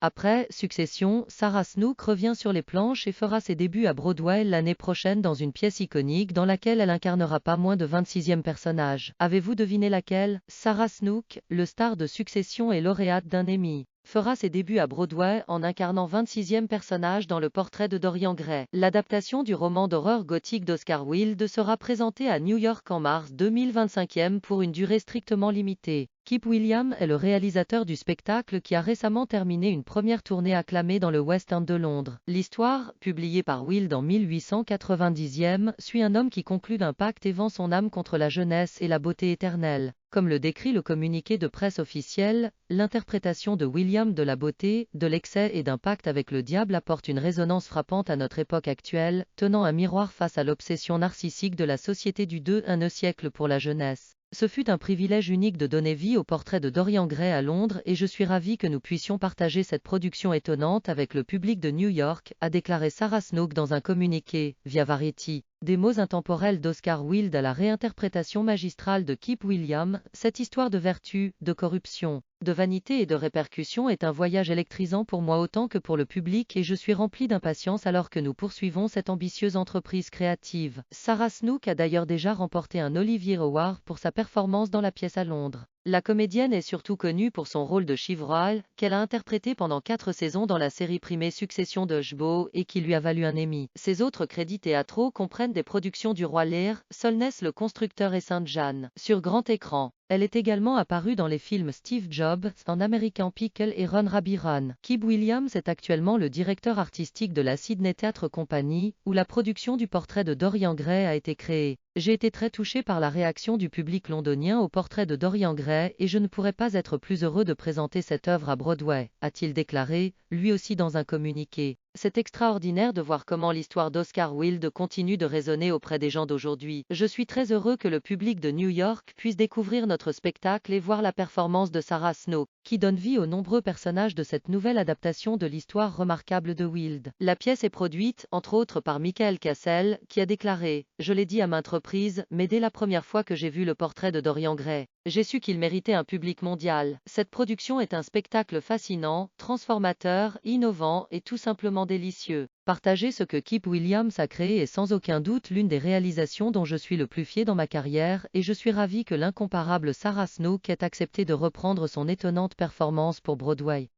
Après Succession, Sarah Snook revient sur les planches et fera ses débuts à Broadway l'année prochaine dans une pièce iconique dans laquelle elle incarnera pas moins de 26e personnage. Avez-vous deviné laquelle? Sarah Snook, le star de Succession et lauréate d'un Emmy, fera ses débuts à Broadway en incarnant 26e personnage dans Le Portrait de Dorian Gray. L'adaptation du roman d'horreur gothique d'Oscar Wilde sera présentée à New York en mars 2025 pour une durée strictement limitée. Kip Williams est le réalisateur du spectacle qui a récemment terminé une première tournée acclamée dans le West End de Londres. L'histoire, publiée par Wilde en 1890, suit un homme qui conclut un pacte et vend son âme contre la jeunesse et la beauté éternelle. Comme le décrit le communiqué de presse officiel, l'interprétation de William de la beauté, de l'excès et d'un pacte avec le diable apporte une résonance frappante à notre époque actuelle, tenant un miroir face à l'obsession narcissique de la société du XXIe siècle pour la jeunesse. Ce fut un privilège unique de donner vie au portrait de Dorian Gray à Londres et je suis ravie que nous puissions partager cette production étonnante avec le public de New York, a déclaré Sarah Snook dans un communiqué, via Variety. Des mots intemporels d'Oscar Wilde à la réinterprétation magistrale de Kip Williams, cette histoire de vertu, de corruption, de vanité et de répercussion est un voyage électrisant pour moi autant que pour le public et je suis remplie d'impatience alors que nous poursuivons cette ambitieuse entreprise créative. Sarah Snook a d'ailleurs déjà remporté un Olivier Award pour sa performance dans la pièce à Londres. La comédienne est surtout connue pour son rôle de Shiv Royal, qu'elle a interprété pendant 4 saisons dans la série primée Succession de HBO et qui lui a valu un Emmy. Ses autres crédits théâtraux comprennent des productions du Roi Lear, Solness le constructeur et Sainte-Jeanne. Sur grand écran, elle est également apparue dans les films Steve Jobs, en American Pickle et Run Rabbit Run. Kip Williams est actuellement le directeur artistique de la Sydney Theatre Company, où la production du portrait de Dorian Gray a été créée. J'ai été très touché par la réaction du public londonien au portrait de Dorian Gray et je ne pourrais pas être plus heureux de présenter cette œuvre à Broadway, a-t-il déclaré, lui aussi dans un communiqué. C'est extraordinaire de voir comment l'histoire d'Oscar Wilde continue de résonner auprès des gens d'aujourd'hui. Je suis très heureux que le public de New York puisse découvrir notre spectacle et voir la performance de Sarah Snook, qui donne vie aux nombreux personnages de cette nouvelle adaptation de l'histoire remarquable de Wilde. La pièce est produite, entre autres par Michael Cassel, qui a déclaré « Je l'ai dit à maintes reprises, mais dès la première fois que j'ai vu le portrait de Dorian Gray, j'ai su qu'il méritait un public mondial. Cette production est un spectacle fascinant, transformateur, innovant et tout simplement délicieux. Partager ce que Kip Williams a créé est sans aucun doute l'une des réalisations dont je suis le plus fier dans ma carrière et je suis ravie que l'incomparable Sarah Snook ait accepté de reprendre son étonnante performance pour Broadway.